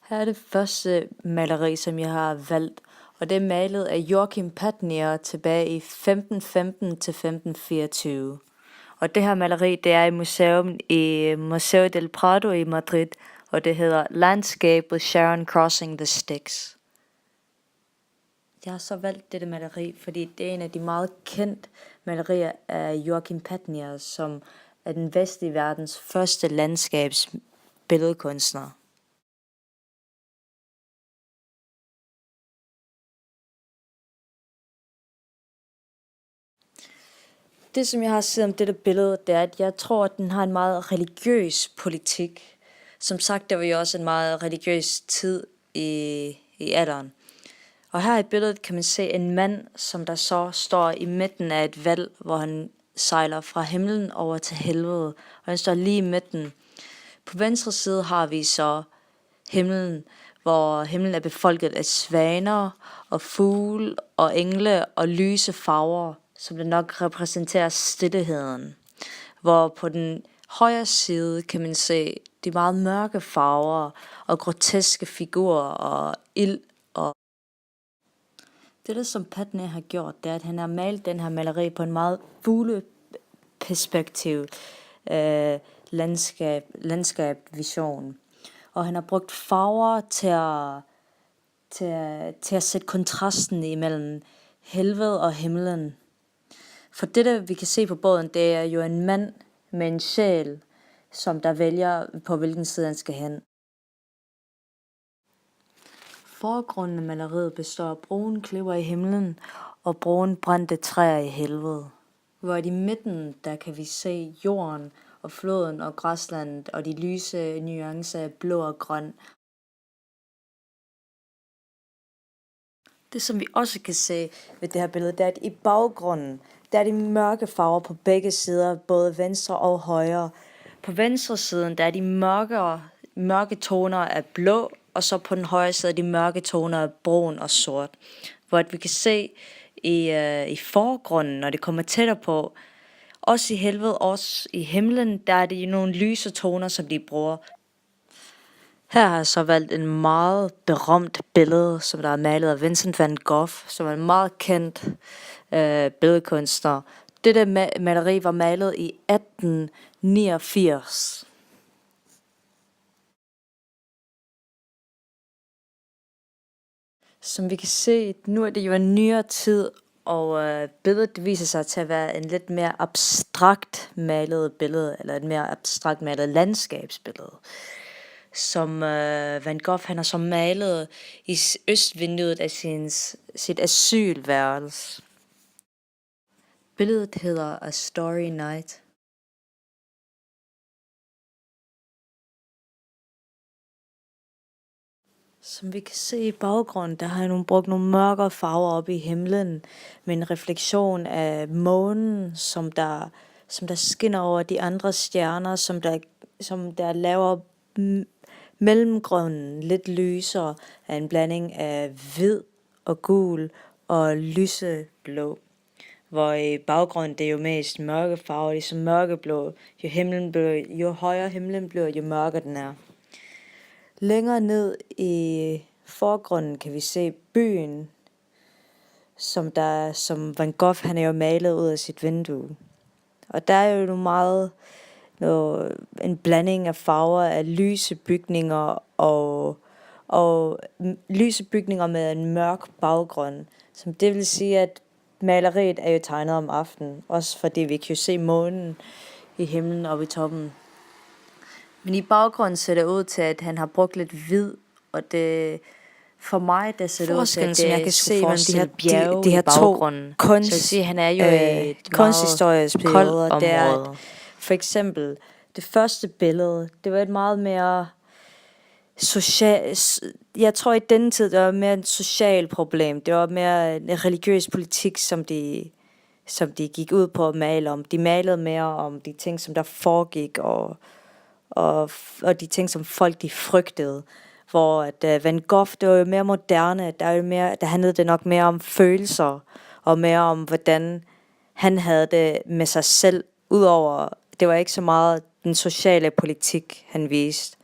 Her er det første maleri, som jeg har valgt, og det er malet af Joachim Patnier tilbage i 1515 til 1524. Og det her maleri, det er i Museo del Prado i Madrid, og det hedder Landscape with Sharon Crossing the Styx. Jeg har så valgt dette maleri, fordi det er en af de meget kendte malerier af Joachim Patnier, som er den vestlige verdens første landskabsbilledkunstner. Det, som jeg har set om dette billede, det er, at jeg tror, at den har en meget religiøs politik. Som sagt, der var jo også en meget religiøs tid i alderen. Og her i billedet kan man se en mand, som der så står i midten af et valg, hvor han sejler fra himlen over til helvede. Og han står lige i midten. På venstre side har vi så himlen, hvor himlen er befolket af svaner og fugle og engle og lyse farver, som det nok repræsenterer stillheden. Hvor på den højre side kan man se de meget mørke farver og groteske figurer og ild. Og det, som Patnier har gjort, det er, at han har malet den her maleri på en meget fugleperspektiv landskab-vision. Og han har brugt farver til at sætte kontrasten imellem helvede og himlen. For det, vi kan se på båden, det er jo en mand med en sjæl, som der vælger, på hvilken side han skal hen. Forgrunden af maleriet består af brune klipper i himlen og brune brændte træer i helvede. Hvor i midten, der kan vi se jorden og floden og græslandet og de lyse nuancer af blå og grøn. Det, som vi også kan se ved det her billede, det er, at i baggrunden, der er de mørke farver på begge sider, både venstre og højre. På venstre siden, der er de mørke toner af blå, og så på den højre side de mørke toner af brun og sort. Hvor vi kan se i forgrunden, når det kommer tættere på, også i helvede, også i himlen, der er det nogle lyse toner, som de bruger. Her har jeg så valgt en meget berømt billede, som der er malet af Vincent van Gogh, som er en meget kendt billedkunstner. Dette maleri var malet i 1889. Som vi kan se, nu er det jo en nyere tid, og billedet viser sig til at være en lidt mere abstrakt malet billede, eller et mere abstrakt malet landskabsbillede. Som Van Gogh han har så malet i østvinduet af sit asylværelse. Billedet hedder A Starry Night. Som vi kan se i baggrunden, der har jeg brugt nogle mørkere farver op i himlen, med en refleksion af månen, som der skinner over de andre stjerner, som der laver mellemgrunden lidt lysere af en blanding af hvid og gul og lyseblå. Hvor i baggrunden det er jo mest mørke farver, ligesom mørkeblå. Jo højere himlen bliver, jo mørkere den er. Længere ned i forgrunden kan vi se byen, som Van Gogh han er jo malet ud af sit vindue. Og der er jo en blanding af farver af lyse bygninger og lyse bygninger med en mørk baggrund. Som det vil sige, at maleriet er jo tegnet om aftenen, også fordi vi kan jo se månen i himlen oppe i toppen. Men i baggrunden ser det ud til, at han har brugt lidt hvid, og det for mig det ser det ud til, at jeg kan se de her to han er jo i et kunsthistorisk koldt område. For eksempel det første billede, det var et meget mere jeg tror i denne tid det var mere et socialt problem. Det var mere en religiøs politik, som de gik ud på at male om. De malede mere om de ting, som der foregik, og de ting, som folk de frygtede. Hvor at Van Gogh, det var jo mere moderne. Der handlede det nok mere om følelser, og mere om, hvordan han havde det med sig selv. Udover, det var ikke så meget den sociale politik, han viste.